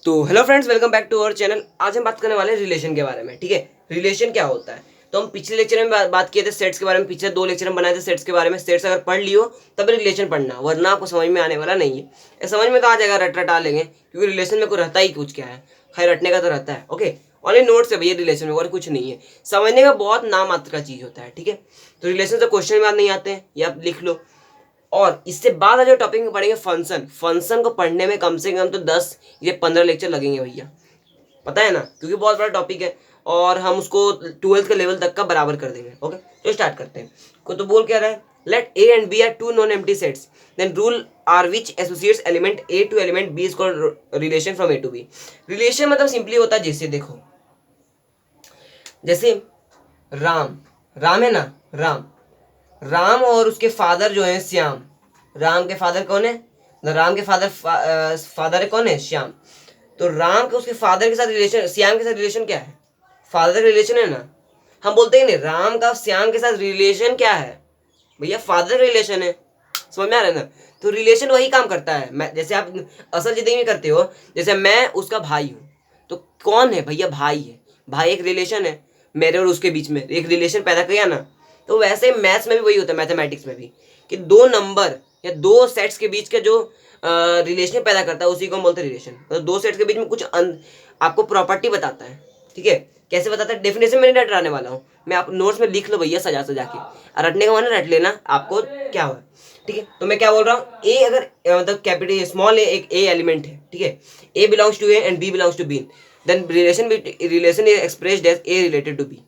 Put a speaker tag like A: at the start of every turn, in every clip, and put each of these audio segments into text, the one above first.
A: तो hello friends, welcome back to our channel. आज हम बात करने वाले हैं रिलेशन के बारे में। ठीक है, रिलेशन क्या होता है। तो हम पिछले लेक्चर में बात किए थे सेट्स के बारे में। पिछले 2 लेक्चर हम बनाए थे सेट्स के बारे में। सेट्स अगर पढ़ लियो तब रिलेशन पढ़ना, वरना आपको समझ में आने वाला नहीं है। ये समझ में तो आ जाएगा, रट रटा लेंगे, क्योंकि रिलेशन में कोई रहता ही कुछ क्या है, खैर रटने का तो रहता है। ओके, ऑनली नोट्स है भैया रिलेशन में, और कुछ नहीं है। समझने का बहुत नाम मात्र का चीज होता है। ठीक है, तो रिलेशन से क्वेश्चन में नहीं आते हैं, ये आप लिख लो। और इससे बाद जो टॉपिक में पढ़ेंगे फंक्शन। फंक्शन को पढ़ने में कम से कम तो 10 या 15 लेक्चर लगेंगे भैया, पता है ना, क्योंकि बहुत बड़ा टॉपिक है और हम उसको 12th के लेवल तक का बराबर कर देंगे। ओके, तो स्टार्ट करते हैं। को तो बोल क्या रहा है, let A and B are two non empty sets, then rule R which associates element A to element B is called relation from A to B. Relation मतलब सिंपली होता है, जैसे देखो, जैसे राम, राम है ना, राम, राम और उसके फादर जो है श्याम। राम के फादर कौन है, राम के फादर कौन है, श्याम। तो राम के उसके फादर के साथ रिलेशन, श्याम के साथ रिलेशन क्या है, फादर का रिलेशन है ना। हम बोलते हैं नहीं, राम का श्याम के साथ रिलेशन क्या है भैया, फादर का रिलेशन है। समझ में आ रहा है ना। तो रिलेशन वही काम करता है, मैं जैसे आप असल जिंदगी में करते हो, जैसे मैं उसका भाई हूँ, तो कौन है भैया, भाई है। भाई एक रिलेशन है, मेरे और उसके बीच में एक रिलेशन पैदा किया ना। तो वैसे मैथ्स में भी वही होता है, मैथमेटिक्स में भी, कि दो नंबर या दो सेट्स के बीच के जो रिलेशन पैदा करता है उसी को हम बोलते हैं रिलेशन। तो दो सेट्स के बीच में कुछ आपको प्रॉपर्टी बताता है। ठीक है, कैसे बताता है, डेफिनेशन में नहीं रटने वाला हूँ मैं, आप नोट्स में लिख लो भैया सजा सजा के। रटने का माना रट लेना, आपको क्या हुआ। ठीक है, तो मैं क्या बोल रहा हूँ, ए अगर मतलब कैपिटल स्मॉल ए एक ए एलिमेंट है, ठीक है, A belongs to A and B belongs to B, then relation is expressed as A related to B.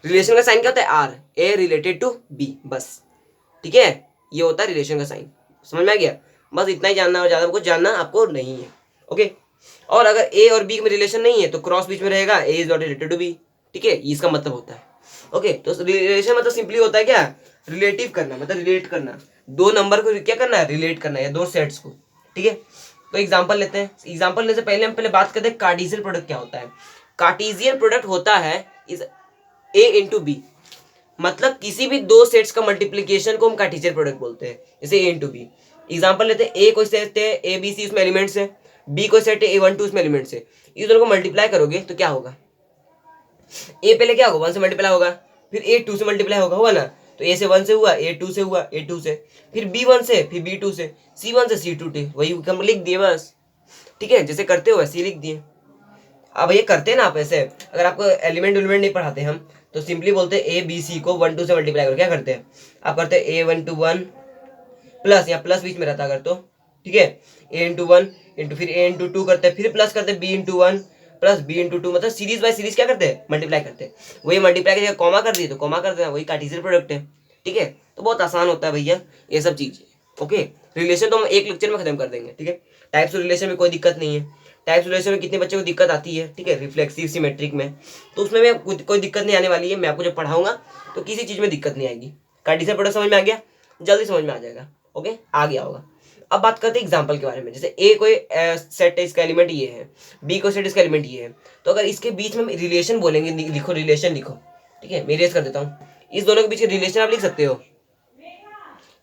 A: Relation का साइन क्या होता है, R, A related to B, बस। ठीक है, ये होता है रिलेशन का साइन। समझ में आ गया, बस इतना ही जानना, और ज्यादा कुछ जानना आपको नहीं है। ओके, और अगर ए और बी में रिलेशन नहीं है तो क्रॉस बीच में रहेगा, A is not related to B. ठीक है, इसका मतलब होता है। ओके, तो रिलेशन मतलब सिंपली होता है क्या, रिलेटिव करना, मतलब रिलेट करना, दो नंबर को क्या करना है, रिलेट करना है, या दो सेट्स को। ठीक है, तो एग्जांपल लेते हैं। एग्जांपल लेने से पहले हम बात करते हैं कार्टेशियन प्रोडक्ट क्या होता है। कार्टेशियन प्रोडक्ट होता है इज ए इंटू बी, मतलब किसी भी दो सेट्स का मल्टीप्लीकेशन को हम कार्टेशियन प्रोडक्ट बोलते हैं, जैसे ए इंटू बी। एग्जाम्पल लेते हैं, ए कोई सेट है ए बी सी, उसमें एलिमेंट्स है, बी कोई सेट है ए वन टू, उसमें एलिमेंट्स है। इस दोनों को मल्टीप्लाई करोगे तो क्या होगा, ए पहले क्या होगा, वन से मल्टीप्लाई होगा, फिर ए टू से मल्टीप्लाई होगा, होगा ना। तो ए से वन से हुआ, ए टू से हुआ, ए टू से, फिर बी वन से, फिर बी टू से, सी वन से सी टू टे, वही हम लिख दिए बस। ठीक है, जैसे करते हो वैसे ही लिख दिए। अब ये करते हैं ना आप ऐसे, अगर आपको एलिमेंट उलिमेंट नहीं पढ़ाते हम, तो सिंपली बोलते हैं ए बी सी को वन टू से मल्टीप्लाई करो। क्या करते हैं आप, करते हैं ए वन टू वन प्लस, या प्लस बीच में रहता अगर तो, ठीक है, ए इंटू वन इंटू फिर ए इंटू टू करते हैं, फिर प्लस करते हैं B into one plus B into two, मतलब सीरीज बाय सीरीज क्या करते हैं, मल्टीप्लाई करते हैं। वही मल्टीप्लाई की जगह कॉमा कर दिए तो कॉमा कर देना, वही कार्टेशियन प्रोडक्ट है। ठीक है, तो बहुत आसान होता है भैया ये सब चीज़। ओके, रिलेशन तो हम एक लेक्चर में खत्म कर देंगे। ठीक है, टाइप्स ऑफ रिलेशन में कोई दिक्कत नहीं है। टाइप्स रिलेशन में कितने बच्चों को दिक्कत आती है, ठीक है, रिफ्लेक्सिव सिमेट्रिक में, तो उसमें मैं कोई दिक्कत नहीं आने वाली है। मैं आपको जब पढ़ाऊंगा तो किसी चीज़ में दिक्कत नहीं आएगी। कार्टेशियन प्रोडक्ट समझ में आ गया, जल्दी समझ में आ जाएगा। ओके, आ गया होगा। अब बात करते हैं एग्जाम्पल के बारे में। जैसे ए कोई सेट है, इसका एलिमेंट ये है, बी कोई सेट इसका एलिमेंट ये है, तो अगर इसके बीच में रिलेशन बोलेंगे, लिखो रिलेशन लिखो। ठीक है, मैं इरेज कर देता हूँ, इस दोनों के बीच रिलेशन आप लिख सकते हो।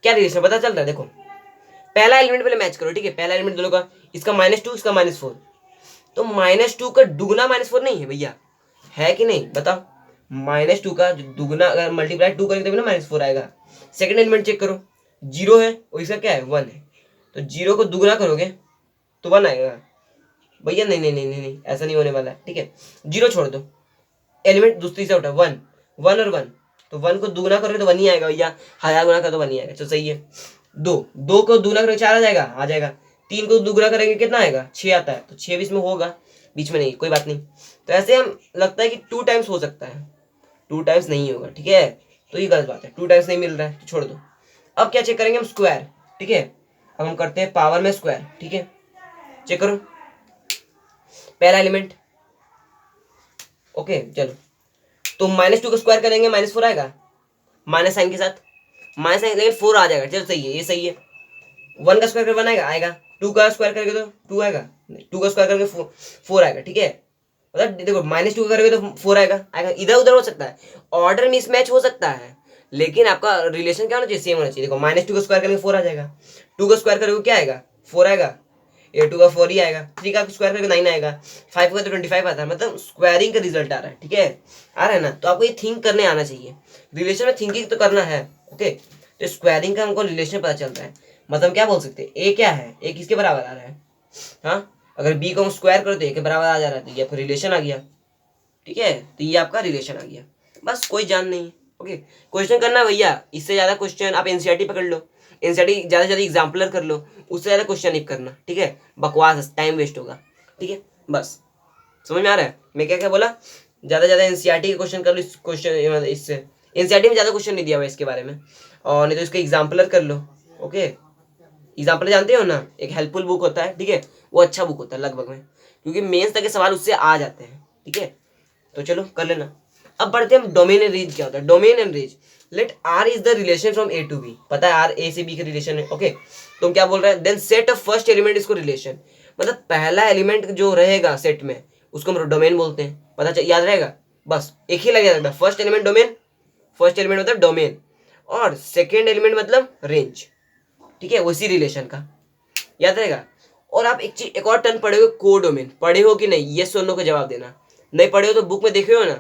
A: क्या रिलेशन पता चल रहा है, देखो पहला एलिमेंट पहले मैच करो। ठीक है, पहला एलिमेंट दोनों का, इसका -2 इसका -4, तो -2 का दुगना -4 नहीं है भैया, है कि नहीं बताओ। -2 का दुगना अगर मल्टीप्लाई 2 करेंगे तभी ना -4 आएगा। सेकंड एलिमेंट चेक करो, 0 है और इसका क्या है 1 है, तो 0 को दुगना करोगे तो 1 आएगा भैया। नहीं नहीं नहीं नहीं नहीं, ऐसा नहीं होने वाला है। ठीक है, 0 छोड़ दो, एलिमेंट दूसरी से उठा 1, 1 और 1, तो 1 को दुगना करोगे तो 1 ही आएगा भैया, 1000 गुना कर तो 1 ही आएगा। तो सही है। 2 को दुगना करोगे 4 आ जाएगा। 3 को दुगना करेंगे कितना आएगा, 6 आता है, तो 6 भी इसमें होगा, बीच में नहीं, कोई बात नहीं। तो ऐसे हम लगता है कि 2 टाइम्स हो सकता है, 2 टाइम्स नहीं होगा। ठीक है, तो ये गलत बात है, 2 टाइम्स नहीं मिल रहा है तो छोड़ दो। अब क्या चेक करेंगे हम, स्क्वायर। ठीक है, अब हम करते हैं पावर में स्क्वायर। ठीक है, चेक करो पहला एलिमेंट। ओके चलो, तो -2 का स्क्वायर करेंगे -4 आएगा, माइनस साइन के साथ, माइनस साइन लेकिन 4 आ जाएगा। चलो सही है, ये सही है। 1 का स्क्वायर कर 1 आएगा, 2 का स्क्वायर करेंगे तो 2 आएगा, 2 का स्क्वायर करके 4 आएगा। ठीक है, मतलब देखो -2 का करोगे तो 4 आएगा। इधर उधर हो सकता है, ऑर्डर मिसमैच हो सकता है, लेकिन आपका रिलेशन क्या होना चाहिए, सेम होना चाहिए। देखो -2 का स्क्वायर करेंगे 4 आ जाएगा, 2 का स्क्वायर करोगे क्या आएगा, 4 आएगा। A2 का 4 ही आएगा, 3 का स्क्वायर करके 9 आएगा, 5 का तो 25 आता है, मतलब स्क्वायरिंग का रिजल्ट आ रहा है। ठीक है, आ रहा है ना। तो आपको ये थिंक करने आना चाहिए, रिलेशन में थिंकिंग तो करना है। ओके, तो स्क्वायरिंग का हमको रिलेशन पता चल रहा है, मतलब क्या बोल सकते हैं, ए क्या है, ए किसके बराबर आ रहा है। हाँ, अगर बी को हम स्क्वायर करो तो ए के बराबर आ जा रहा है, तो ये आपका रिलेशन आ गया। ठीक है, तो ये आपका रिलेशन आ गया, बस कोई जान नहीं है। ओके, क्वेश्चन करना भैया, इससे ज्यादा क्वेश्चन आप एनसीईआरटी पकड़ लो, एनसीईआरटी ज्यादा से ज्यादा एग्जाम्पलर कर लो, उससे ज्यादा क्वेश्चन नहीं करना। ठीक है, बकवास, टाइम वेस्ट होगा। ठीक है, बस समझ में आ रहा है मैं क्या क्या बोला। ज्यादा से ज्यादा एनसीईआरटी के क्वेश्चन कर लो, इस क्वेश्चन इससे एनसीईआरटी में ज्यादा क्वेश्चन नहीं दिया हुआ इसके बारे में, और नहीं तो इसके एग्जाम्पलर कर लो। ओके, एग्जाम्पल जानते हो ना, एक हेल्पफुल बुक होता है। ठीक है, वो अच्छा बुक होता है लगभग में, क्योंकि मेंस तक के सवाल उससे आ जाते हैं। ठीक है, तो चलो कर लेना। अब बढ़ते हैं हम, डोमेन एंड रेंज क्या होता है। Domain and range, let R is the relation from A to B, पता है आर ए से बी का रिलेशन है। ओके, तो क्या बोल रहा है, then set of first element इसको रिलेशन, मतलब पहला एलिमेंट जो रहेगा सेट में उसको हम डोमेन बोलते हैं। याद रहेगा, बस एक ही लगेगा, first element domain, first element मतलब डोमेन, और सेकेंड एलिमेंट मतलब रेंज। ठीक है, उसी रिलेशन का याद रहेगा। और आप एक चीज, एक और टर्म पढ़े हो, कोडोमेन, पढ़े हो कि नहीं, ये सोनो का जवाब देना। नहीं पढ़े हो तो बुक में देखे हो ना।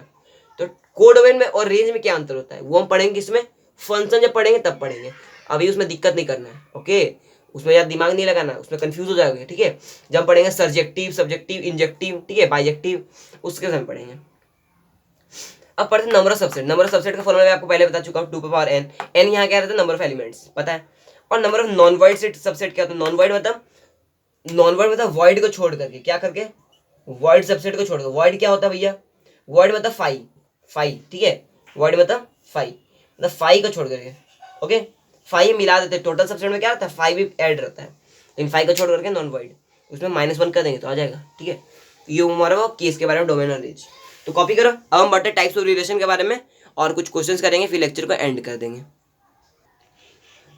A: तो कोडोमेन में और रेंज में क्या अंतर होता है वो हम पढ़ेंगे इसमें, फंक्शन जब पढ़ेंगे तब पढ़ेंगे, अभी उसमें दिक्कत नहीं करना है। ओके, उसमें यार दिमाग नहीं लगाना, उसमें कंफ्यूज हो जाओगे। ठीक है, जब पढ़ेंगे सब्जेक्टिव, सब्जेक्टिव, इंजेक्टिव, ठीक है, बाइजेक्टिव, उसके समय पढ़ेंगे। अब पढ़ते number of subset. Number of subset का फॉर्मूला मैं आपको पहले बता चुका हूँ, 2 पावर n। n यहाँ क्या रहता है, नंबर ऑफ एलिमेंट्स, पता है। और number of non void set subset क्या होता है, नॉन वाइड मतलब वॉइड को छोड़ करके, क्या करके, वॉइड सबसेट को छोड़ कर। वॉइड क्या होता है भैया, वॉइड मतलब फाइव, ठीक है, वॉइड मतलब फाइव को छोड़ करके। ओके, फाइव मिला देते, टोटल सबसेट में क्या रहता है, 5 भी ऐड रहता है, लेकिन 5 को छोड़ करके नॉन वॉइड, उसमें -1 कर देंगे तो आ जाएगा। ठीक है, ये हमारा वो केस के बारे में, डोमेन और रेंज। तो कॉपी करो। अब हम बढ़ते टाइप्स ऑफ रिलेशन के बारे में, और कुछ क्वेश्चंस करेंगे, फिर लेक्चर को एंड कर देंगे।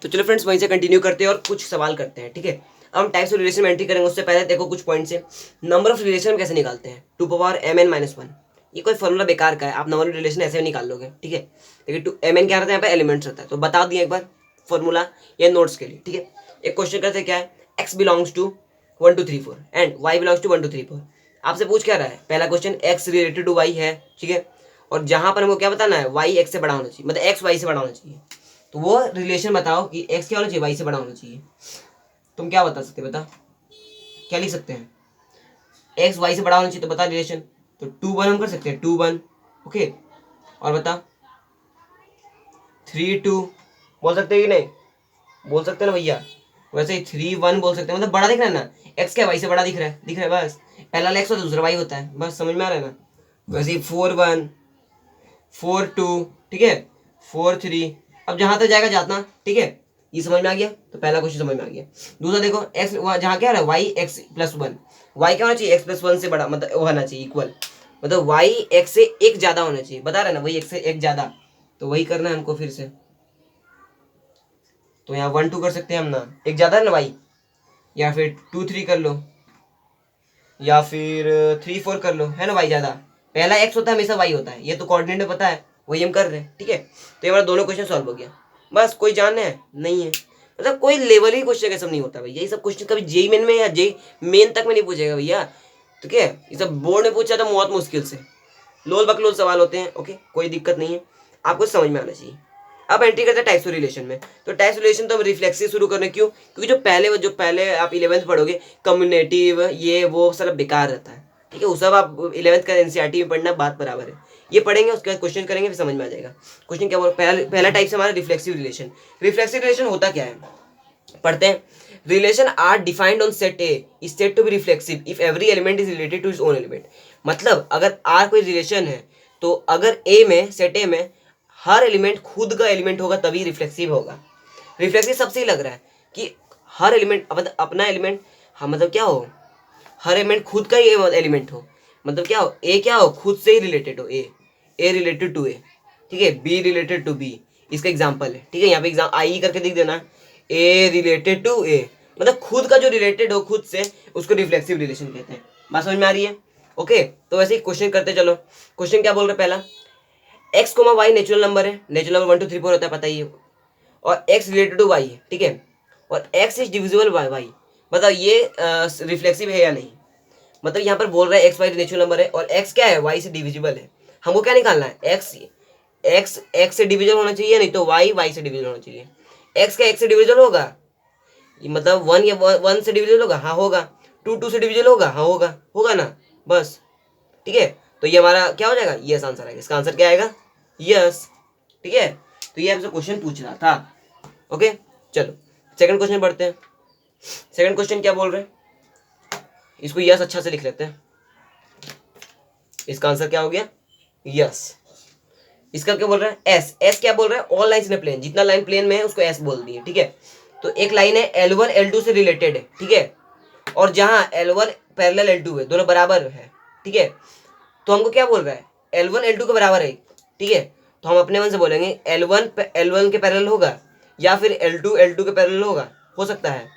A: तो चलो फ्रेंड्स, वहीं से कंटिन्यू करते हैं और कुछ सवाल करते हैं। ठीक है, अब हम टाइप्स ऑफ रिलेशन में एंट्री करेंगे, उससे पहले देखो कुछ पॉइंट्स है। नंबर ऑफ रिलेशन कैसे निकालते हैं, 2 पावर mn -1, ये कोई फॉर्मूला बेकार का है, आप नंबर ऑफ रिलेशन ऐसे निकाल लोगे। ठीक है, लेकिन mn क्या रहता है, यहाँ पे एलिमेंट्स रहता है, तो बता दिया एक बार फॉर्मूला, ये नोट्स के लिए। ठीक है, एक क्वेश्चन करते क्या है, x belongs to 1 2 3 4 and y belongs to 1 2 3 4। आपसे पूछ क्या रहा है, पहला question x related to y है। ठीक है, और जहां पर हमको क्या बताना है, y x से बड़ा होना चाहिए, मतलब x y से बड़ा होना चाहिए। तो वो रिलेशन बताओ कि x क्या होना चाहिए, y से बड़ा होना चाहिए। तुम क्या बता सकते, बता क्या लिख सकते हैं, x y से बड़ा होना चाहिए, तो बता रिलेशन। तो 2 1 हम कर सकते हैं, 2 1। ओके, और बता 3 2, बोल सकते हैं कि नहीं, बोल सकते हैं ना भैया। वैसे ही 3 1 बोल सकते हैं, मतलब बड़ा दिख रहा है ना, x क्या y से बड़ा दिख रहा है, बस पहला x होता है, दूसरा y होता है, बस समझ में आ रहा है ना। वैसे ही 4 1 4 2, ठीक है, 4 3, अब जहां तक जाएगा जातना। ठीक है, ये समझ में आ गया, तो पहला क्वेश्चन समझ में आ गया। दूसरा देखो, x जहाँ क्या है, y x + 1, y क्या होना चाहिए, x + 1 से बड़ा, मतलब वो होना चाहिए इक्वल, मतलब y x से 1 ज्यादा होना चाहिए, बता रहे ना, वही x से 1 ज्यादा, तो वही करना है हमको फिर से। तो यहाँ 1 2 कर सकते हैं हम ना, 1 ज्यादा है ना y, या फिर 2 3 कर लो, या फिर 3 4 कर लो, है ना, y ज्यादा। पहला x होता है, हमेशा y होता है, ये तो कोऑर्डिनेट में पता है, वही हम कर रहे हैं। ठीक है, तो ये हमारा दोनों क्वेश्चन सॉल्व हो गया, बस कोई जानना है नहीं है, मतलब कोई लेवल ही क्वेश्चन का सब नहीं होता भैया, ये सब क्वेश्चन कभी जेई मेन में या जेई मेन तक में नहीं पूछेगा भैया। ठीक है, ये सब बोर्ड में पूछा तो बहुत मुश्किल से, लोल बकलोल सवाल होते हैं। ओके, कोई दिक्कत नहीं है, आपको समझ में आना चाहिए। अब एंट्री करते हैं टाइप्स ऑफ रिलेशन में। तो टाइप्स ऑफ रिलेशन तो हम रिफ्लेक्सिव शुरू करने, क्यों, क्योंकि जो पहले आप 11th पढ़ोगे, कम्युनेटिव ये वो सब बेकार रहता है। ठीक है, वो सब आप 11th का एनसीईआरटी में पढ़ना, बात बराबर है, ये पढ़ेंगे, उसके बाद क्वेश्चन करेंगे, फिर समझ में आ जाएगा। क्वेश्चन क्या बोल, पहला टाइप से हमारा रिफ्लेक्सिव रिलेशन। रिफ्लेक्सिव रिलेशन होता क्या है, पढ़ते हैं। Relation R defined on set A is said to be reflexive if every element is related to its own element. मतलब अगर आर कोई रिलेशन है, तो अगर ए में, सेट ए में हर एलिमेंट खुद का एलिमेंट होगा तभी रिफ्लेक्सिव होगा। रिफ्लेक्सिव सबसे ही लग रहा है कि हर एलिमेंट, मतलब अपना एलिमेंट, हाँ मतलब क्या हो, हर एलिमेंट खुद का ही एलिमेंट हो, मतलब क्या हो, ए क्या हो, खुद से ही रिलेटेड हो, ए रिलेटेड टू ए, ठीक है, बी रिलेटेड टू बी, इसका एग्जाम्पल है। ठीक है, यहाँ पे एग्जाम आई करके लिख देना, ए रिलेटेड टू ए, मतलब खुद का जो रिलेटेड हो खुद से, उसको रिफ्लेक्सिव रिलेशन कहते हैं। बात समझ में आ रही है। ओके, तो वैसे ही क्वेश्चन करते चलो। क्वेश्चन क्या बोल रहे, पहला x, y नेचुरल नंबर है, नेचुरल नंबर 1 2 3 4 होता है, पता ही है, और x रिलेटेड टू y है। ठीक है, और x is divisible by y, बताओ ये रिफ्लेक्सिव है या नहीं। मतलब यहाँ पर बोल रहा है एक्स वाई नेचुरल नंबर है और एक्स क्या है, वाई से डिविजिबल है। हमको क्या निकालना है, एक्स एक्स एक्स से डिविजल होना चाहिए, नहीं तो वाई वाई से डिविजल होना चाहिए। एक्स का एक्स से डिविजल होगा, मतलब वन या वन से डिविजल होगा, हाँ होगा। टू टू से डिविजल होगा, हाँ होगा, होगा ना, बस। ठीक है, तो ये हमारा क्या हो जाएगा, यस आंसर आएगा। इसका आंसर क्या आएगा, यस। ठीक है, तो ये हमसे क्वेश्चन पूछ रहा था। ओके, चलो सेकंड क्वेश्चन पढ़ते हैं। सेकंड क्वेश्चन क्या बोल रहे हैं, इसको यस अच्छा से लिख लेते हैं। इसका आंसर क्या हो गया, यस। इसका क्या बोल रहा है, एस। एस क्या बोल रहा है, all lines in a plane, जितना लाइन प्लेन में है उसको एस बोल दिए। ठीक है, तो एक लाइन है L1 L2 से रिलेटेड है, ठीक है, और जहां L1 पैरेलल L2 है, दोनों बराबर है। ठीक है, तो हमको क्या बोल रहा है, L1 L2 के बराबर है। ठीक है, तो हम अपने मन से बोलेंगे L1 L1 के पैरेलल होगा या फिर L2 L2 के पैरेलल होगा, हो सकता है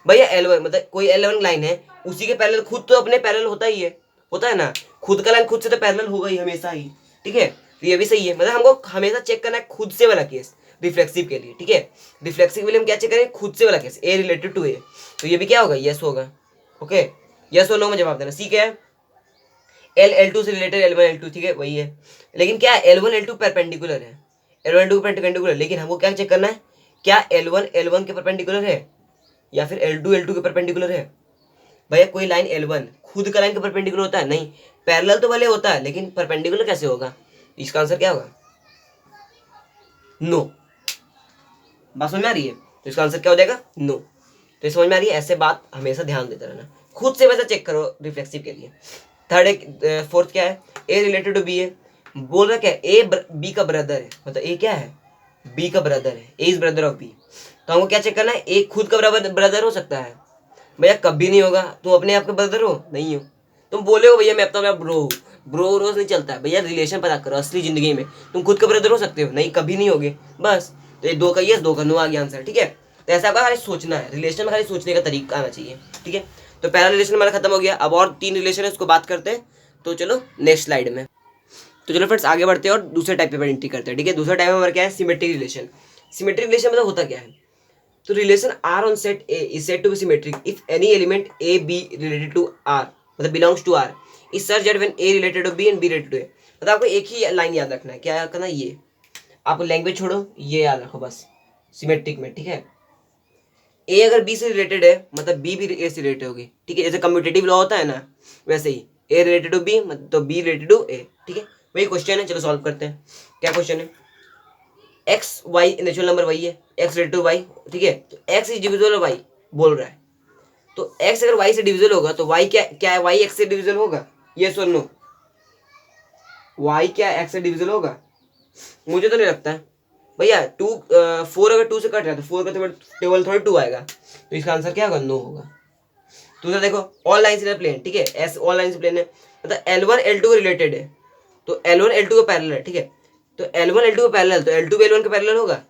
A: भैया। L1 मतलब कोई L1 लाइन है, उसी के पैरेलल खुद तो अपने पैरेलल होता है ना, खुद का लाइन खुद से तो पैरेलल होगा ही हमेशा ही। ठीक है, तो ये भी सही है, मतलब हमको हमेशा चेक करना है खुद से वाला केस रिफ्लेक्सिव के लिए। ठीक है, रिफ्लेक्सिव के लिए हम क्या चेक करें, खुद से वाला केस, ए रिलेटेड टू ए, तो ये भी क्या होगा, यस होगा। ओके, यस और नो में जवाब देना। सी क्या है, L2 से रिलेटेड L1 L2, ठीक है वही है, लेकिन क्या है L1 L2 परपेंडिकुलर है, L1 L2 परपेंडिकुलर, लेकिन हमको क्या चेक करना है, क्या L1 L1 के परपेंडिकुलर है या फिर L2 L2 के परपेंडिकुलर है। भैया कोई लाइन L1 खुद का लाइन के परपेंडिकुलर होता है, नहीं, पैरेलल तो भले होता है लेकिन परपेंडिकुलर कैसे होगा। इसका आंसर क्या होगा, नो। बात समझ में आ रही है, तो इसका आंसर क्या हो जाएगा, नो। तो समझ में आ रही है, ऐसे बात हमेशा ध्यान देते रहना, खुद से वैसा चेक करो रिफ्लेक्सिव के लिए। थर्ड एक फोर्थ क्या है, ए रिलेटेड टू बी है, बोल रहा क्या है, ए बी का ब्रदर है, मतलब ए क्या है, बी का ब्रदर है, ए इज ब्रदर ऑफ बी। तो हमको क्या चेक करना है, ए खुद का ब्रदर हो सकता है, भैया कभी नहीं होगा। तुम अपने आप के ब्रदर हो, नहीं हो। तुम बोले हो भैया मैं अपना ब्रो हूँ, ब्रो रोज नहीं चलता है भैया, रिलेशन पता करो असली जिंदगी में। तुम खुद के ब्रदर हो सकते हो, नहीं, कभी नहीं होगे, बस। तो ये दो का यस, दो का नो आ गया आंसर। ठीक है, तो ऐसा आपका खाली सोचना है, रिलेशन में खाली सोचने का तरीका आना चाहिए। ठीक है, तो पहला रिलेशन हमारा खत्म हो गया, अब और 3 रिलेशन है उसको बात करते हैं। तो चलो नेक्स्ट स्लाइड में, तो चलो फ्रेंड्स आगे बढ़ते हैं और दूसरे टाइप पे एंट्री करते हैं। ठीक है, दूसरा टाइप हमारा क्या है, सिमेट्रिक रिलेशन। सिमेट्रिक रिलेशन मतलब होता क्या है, तो relation R on set A is said to be symmetric if any element A B related to R मतलब belongs to R is such that when A related to B and B related to A, मतलब आपको एक ही line याद रखना है, क्या करना है, ये आपको लैंग्वेज छोड़ो, ये याद रखो बस सिमेट्रिक में। ठीक है, A अगर B से रिलेटेड है मतलब B भी A से रिलेटेड होगी। ठीक है, जैसे कम्यूटेटिव लॉ होता है ना, वैसे ही A रिलेटेड टू B तो B रिलेटेड टू A। ठीक है, वही क्वेश्चन है, चलो सॉल्व करते हैं। क्या क्वेश्चन है, एक्स वाई नेचुरल नंबर वही है, एक्स रिलेटेड टू वाई। ठीक है, तो x is divisible of y बोल रहा है, तो एक्स अगर वाई से डिविजिबल होगा तो वाई क्या क्या है, वाई एक्स से डिविजिबल होगा, यस और नो, वाई क्या एक्स से डिविजिबल होगा, मुझे तो नहीं लगता है भैया। 4 अगर 2 से कट रहा है तो 4 का टेबल थोड़ी 2 आएगा, तो इसका आंसर क्या होगा, नो होगा। दूसरा देखो, ऑल लाइंस इन प्लेन, ठीक है, एस ऑल लाइंस प्लेन है, मतलब L1 L2 रिलेटेड है, तो L1 L2 का पैरेलल है। ठीक है, तो L1 L2 का पैरेलल, तो L2 भी L1 का पैरेलल होगा,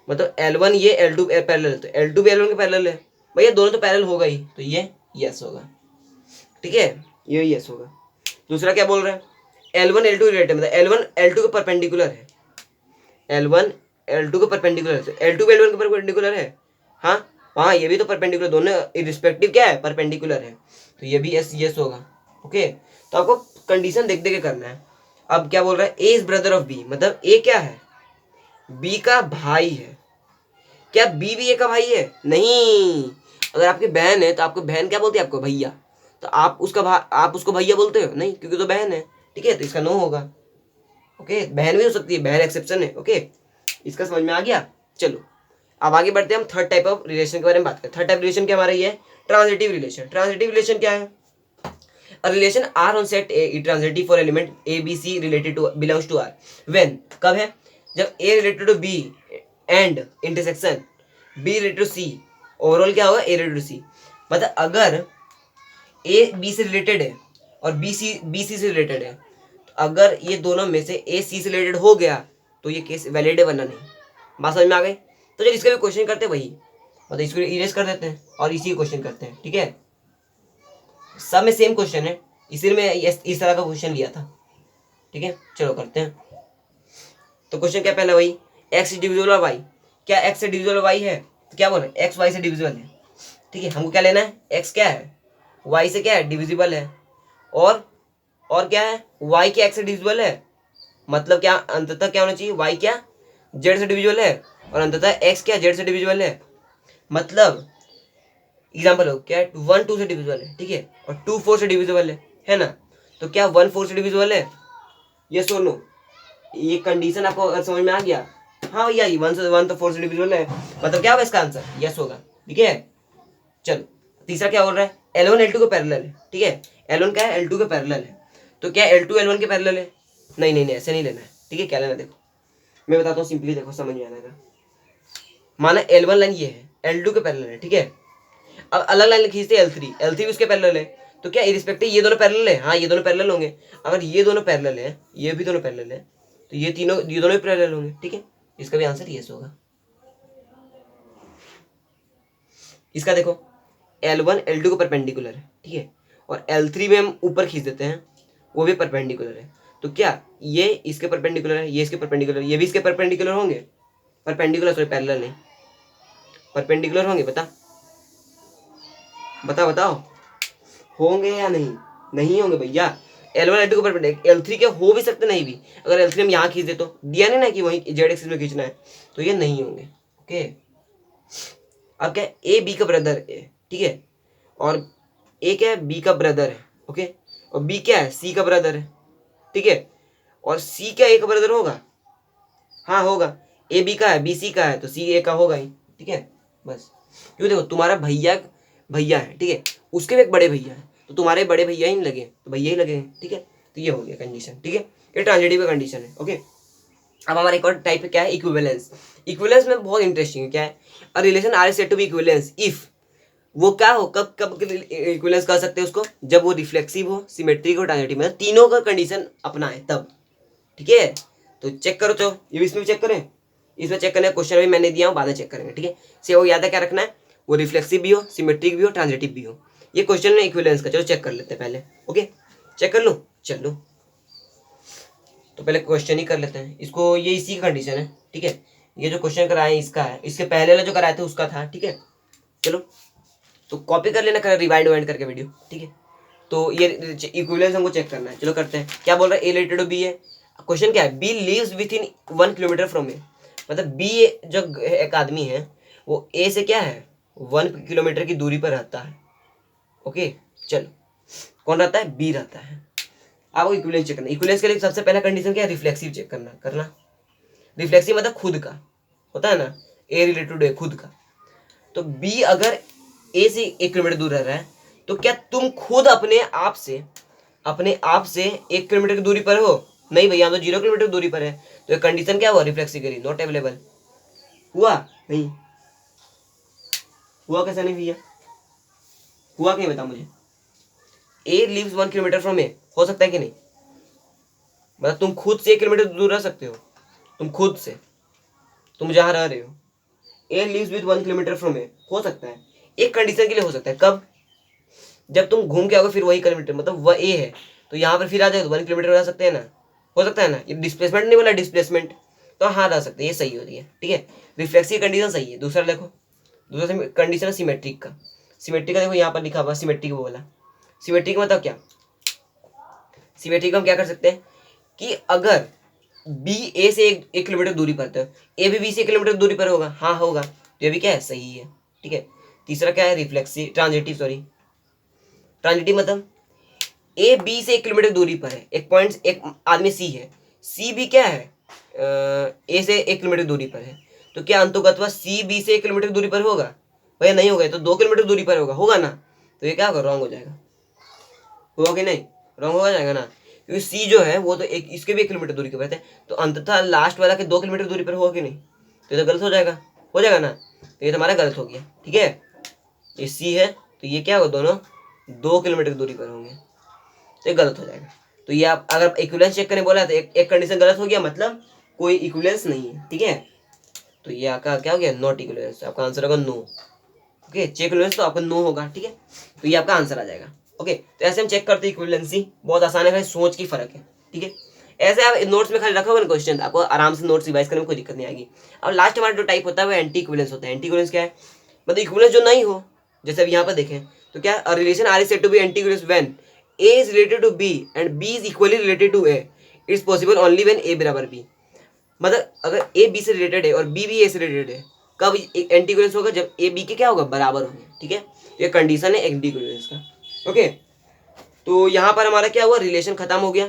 A: मतलब L1 ये L2 पैरेलल है तो L2 भी L1 के पैरेलल है, भैया दोनों तो पैरेलल होगा ही, तो ये यस होगा। ठीक है, ये यस होगा। दूसरा क्या बोल रहा है, L1 L2 रिलेटेड मतलब L1 L2 के परपेंडिकुलर है, L1 L2 के परपेंडिकुलर है, तो L2 भी L1 के परपेंडिकुलर है, हाँ हाँ, ये भी तो परपेंडिकुलर, दोनों इरिस्पेक्टिव क्या है, परपेंडिकुलर है, तो ये भी यस यस होगा। ओके, तो आपको कंडीशन देख देख के करना है। अब क्या बोल रहा है, ए इज ब्रदर ऑफ बी, मतलब ए क्या है, बी का भाई है। क्या बी भी ए का भाई है, नहीं, अगर आपकी बहन है तो आपको बहन क्या बोलती है, आपको भैया, तो आप उसको भैया बोलते हो, नहीं, क्योंकि तो बहन है। ठीक है, तो इसका नो होगा। ओके, बहन भी हो सकती है, बहन एक्सेप्शन है। ओके, इसका समझ में आ गया। चलो अब आगे बढ़ते हैं, हम थर्ड टाइप ऑफ रिलेशन के बारे में बात करें। थर्ड टाइप रिलेशन क्या हमारा ये है, ट्रांजिटिव रिलेशन। ट्रांजिटिव रिलेशन क्या है, a relation R on set A is transitive for element A B C related to belongs to R when, कब है, जब A related to B and intersection B related to C, overall क्या होगा, A related to C, मतलब अगर A B से related है और B C से रिलेटेड है, तो अगर ये दोनों में से A C से रिलेटेड हो गया तो ये केस वैलिड है, वरना नहीं। बात समझ में आ गई, तो जब इसका भी क्वेश्चन करते हैं वही, मतलब इसको इरेज कर देते हैं और इसी क्वेश्चन करते हैं। ठीक है, सब में सेम क्वेश्चन है, इसी में इस तरह का क्वेश्चन लिया था। ठीक है, चलो करते हैं। तो क्वेश्चन क्या पहला, वही एक्स डिविजिबल ऑफ वाई, क्या एक्स से डिविजिबल वाई है, तो क्या बोले एक्स वाई से डिविजिबल है, ठीक है, हमको क्या लेना है, x क्या है, y से क्या है, डिविजिबल है, और क्या है, y क्या x से डिविजिबल है, मतलब क्या अंततः क्या होना चाहिए, y क्या z से डिविजिबल है, और अंततः x क्या z से डिविजिबल है। मतलब एग्जाम्पल हो क्या, 1 2 से डिविजिबल है, ठीक है, और 2 4 से डिविजिबल है ना। तो क्या 1 4 से डिविजिबल है, ये नो, ये कंडीशन आपको अगर समझ में आ गया, हाँ भैया 1 तो 4 से डिविजिबल है, मतलब क्या होगा इसका आंसर, यस होगा। ठीक है, चलो तीसरा क्या बोल रहा है, L1 L2 के पैरेलल है, ठीक है, L1 क्या है, L2 के पैरेलल है, तो क्या L2 L1 के पैरेलल है, नहीं नहीं नहीं ऐसे नहीं लेना है, ठीक है, क्या लेना है देखो, मैं बताता हूँ सिंपली, देखो समझ में आएगा। माना L1 लाइन ये है, L2 के पैरेलल है, ठीक है, अब अलग लाइन खींचते L3 भी उसके पैरेलल है, तो क्या इरिस्पेक्टिव ये दोनों पैरेलल है, हाँ ये दोनों पैरेलल होंगे, अगर ये दोनों पैरेलल है, ये भी दोनों पैरेलल है, तो ये दोनों भी पैरेलल होंगे, ठीक है, इसका भी आंसर यस होगा। इसका देखो L1 L2 को परपेंडिकुलर है, ठीक है, और L3 में हम ऊपर खींच देते हैं, वो भी परपेंडिकुलर है, तो क्या ये इसके परपेंडिकुलर है, ये इसके परपेंडिकुलर, ये भी इसके परपेंडिकुलर होंगे, परपेंडिकुलर सॉरी पैरेलल नहीं, परपेंडिकुलर होंगे, बताओ होंगे या नहीं, नहीं होंगे भैया, L1 L2 को परपेंडिकुलर, L3 के हो भी सकते नहीं भी, अगर L3 हम यहाँ खींच दे तो दिया नहीं ना कि वहीं z एक्सिस में खींचना है, तो ये नहीं होंगे। ओके, अब क्या ए बी का ब्रदर है, ठीक है, और ए क्या है, बी का ब्रदर है, ओके, और बी क्या है, सी का ब्रदर है, ठीक है, और सी क्या ए का ब्रदर होगा, हाँ होगा, ए बी का है, बी सी का है, तो सी ए का होगा ही, ठीक है, बस। क्यों, देखो तुम्हारा भैया है, ठीक है, उसके भी एक बड़े भैया है, तो तुम्हारे बड़े भैया ही लगे, तो भैया ही लगे हैं, ठीक है, तो ये हो गया कंडीशन, ठीक है, ये ट्रांजिटिव का कंडीशन है। ओके, अब हमारा एक और टाइप क्या है, इक्विवेलेंस। इक्विवेलेंस में बहुत इंटरेस्टिंग है, क्या है, a relation R is said to be equivalence if, वो क्या हो, कब कब इक्विवेलेंस कर सकते हैं उसको, जब वो रिफ्लेक्सिव हो, सिमेट्रिक हो, ट्रांजिटिव, मतलब तीनों का कंडीशन अपना है तब, ठीक है। तो चेक करो, तो ये भी इसमें भी चेक करें, इसमें चेक करने का क्वेश्चन भी मैंने दिया हूँ, बाद में चेक करेंगे, ठीक है। से वो याद है क्या रखना है, वो रिफ्लेक्सिव भी हो, सिमेट्रिक भी हो, ट्रांजिटिव भी हो, ये क्वेश्चन है इक्विवेलेंस का। चलो चेक कर लेते हैं पहले, ओके, चेक कर लो, चलो तो पहले क्वेश्चन ही कर लेते हैं इसको, ये इसी का कंडीशन है, ठीक है, ये जो क्वेश्चन कराया है इसका है, इसके पहले वाला जो कराया था उसका था, ठीक है। चलो तो कॉपी कर लेना, कर रिवाइंड वाइंड करके वीडियो, ठीक है। तो ये इक्विवेलेंस हमको चेक करना है, चलो करते हैं। क्या बोल रहा है, ए रिलेटेड टू बी है, क्वेश्चन क्या है, B lives with in 1 kilometre from A, मतलब बी जो एक आदमी है वो ए से क्या है 1 किलोमीटर की दूरी पर रहता है। ओके, चलो कौन रहता है, बी रहता है। आपको इक्विवेलेंस चेक करना, इक्विवेलेंस के लिए सबसे पहला कंडीशन क्या है, रिफ्लेक्सिव चेक करना रिफ्लेक्सिव मतलब खुद का होता है ना, ए रिलेटेड ए खुद का, तो बी अगर ए से 1 किलोमीटर दूर रह रहा है, तो क्या तुम खुद अपने आप से 1 किलोमीटर की दूरी पर हो, नहीं भैया हम तो 0 किलोमीटर दूरी पर है, तो ये कंडीशन क्या हुआ, रिफ्लेक्सिव करी नॉट अवेलेबल हुआ, नहीं हुआ, कैसा नहीं भैया हुआ, नहीं बता मुझे, ए लिव्स 1 किलोमीटर फ्रॉम ए, हो सकता है कि नहीं, मतलब तुम खुद से 1 किलोमीटर दूर रह सकते हो, तुम खुद से, तुम जहां रह रहे हो, ए लिव्स विद 1 किलोमीटर फ्रॉम ए, हो सकता है, एक कंडीशन के लिए हो सकता है, कब, जब तुम घूम के आओगे फिर वही किलोमीटर, मतलब वह ए है तो यहाँ पर फिर आ जाए तो 1 किलोमीटर रह सकते हैं ना, हो सकता है ना, ये डिस्प्लेसमेंट नहीं बोला, डिस्प्लेसमेंट, तो हाँ रह सकते हैं, ये सही होती है, ठीक है, रिफ्लेक्सिव कंडीशन सही है। दूसरा देखो, दूसरा कंडीशन है सिमेट्रिक का, सिमेट्रिक का देखो यहाँ पर लिखा हुआ सिमेट्रिक बोला, सिमेट्रिक मतलब क्या, सिमेट्रिक हम क्या कर सकते हैं कि अगर बी ए से 1 किलोमीटर दूरी पर, तो ए भी बी से 1 किलोमीटर दूरी पर होगा, हाँ होगा, तो ये भी क्या है, सही है, ठीक है। तीसरा क्या है, रिफ्लेक्सिव ट्रांजिटिव मतलब ए बी से 1 किलोमीटर दूरी पर है, एक आदमी सी है, सी भी क्या है ए से 1 किलोमीटर दूरी पर है, तो क्या अंतोगत्वा सी बी से 1 किलोमीटर दूरी पर होगा, भैया नहीं होगा, तो 2 किलोमीटर दूरी पर होगा ना, तो ये क्या होगा, रॉन्ग हो जाएगा, होगा कि नहीं, रॉन्ग हो जाएगा ना, क्योंकि सी जो है वो तो इसके भी 1 किलोमीटर दूरी के पर है, तो अंततः लास्ट वाला के 2 किलोमीटर दूरी पर होगा कि नहीं, तो ये तो गलत हो जाएगा ना, तो ये तुम्हारा गलत हो गया, ठीक है, ये सी है तो ये क्या होगा, दोनों 2 किलोमीटर दूरी पर होंगे, तो ये गलत हो जाएगा। तो ये आप अगर इक्विवेलेंस चेक करने बोला तो एक कंडीशन गलत हो गया, मतलब कोई इक्विवेलेंस नहीं है, ठीक है, तो ये आपका क्या हो गया, नॉट इक्विवेलेंस, आपका आंसर होगा नो। ओके, चेक इक्विवेलेंस तो आपका नो होगा, ठीक है, तो ये आपका आंसर आ जाएगा। ओके, तो ऐसे हम चेक करते हैं इक्विवेलेंसी, बहुत आसान है, खाली सोच की फर्क है, ठीक है। ऐसे आप नोट्स में खाली रखोगे ना क्वेश्चन, आपको आराम से नोट्स रिवाइज करने में कोई दिक्कत नहीं आएगी। अब लास्ट हमारा जो टाइप होता है वो एंटी इक्विवेलेंस होता है। एंटी इक्विवेलेंस क्या है, मतलब इक्विवेलेंस जो नहीं हो, जैसे अब यहाँ पर देखें तो क्या a relation R is said to be antigulous when A is related to B and B is equally related to A, it's possible only when A बराबर बी। मतलब अगर ए बी से रिलेटेड है और बी भी ए से related है, कब एंटीग्यूलस होगा? जब ए बी के क्या होगा? बराबर होगा। ठीक है, ये कंडीशन है एंटीग्यूलस का। ओके, तो यहाँ पर हमारा क्या हुआ? रिलेशन खत्म हो गया।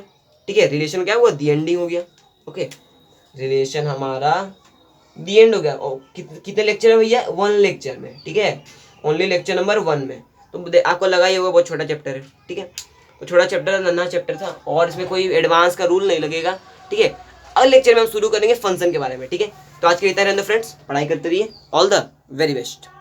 A: ठीक है, रिलेशन क्या हुआ? दी एंडिंग हो गया। ओके, रिलेशन हमारा दी एंड हो गया। कितने लेक्चर में भैया? 1 लेक्चर में। ठीक है, ओनली लेक्चर नंबर 1 में। तो आपको लगा ही होगा बहुत छोटा चैप्टर है। ठीक है, तो छोटा चैप्टर, नन्हा चैप्टर था और इसमें कोई एडवांस का रूल नहीं लगेगा। ठीक है, अगले लेक्चर में हम शुरू करेंगे फंक्शन के बारे में। ठीक है, तो आज के लिए इतना रहने दो फ्रेंड्स, पढ़ाई करते रहिए। All the very best.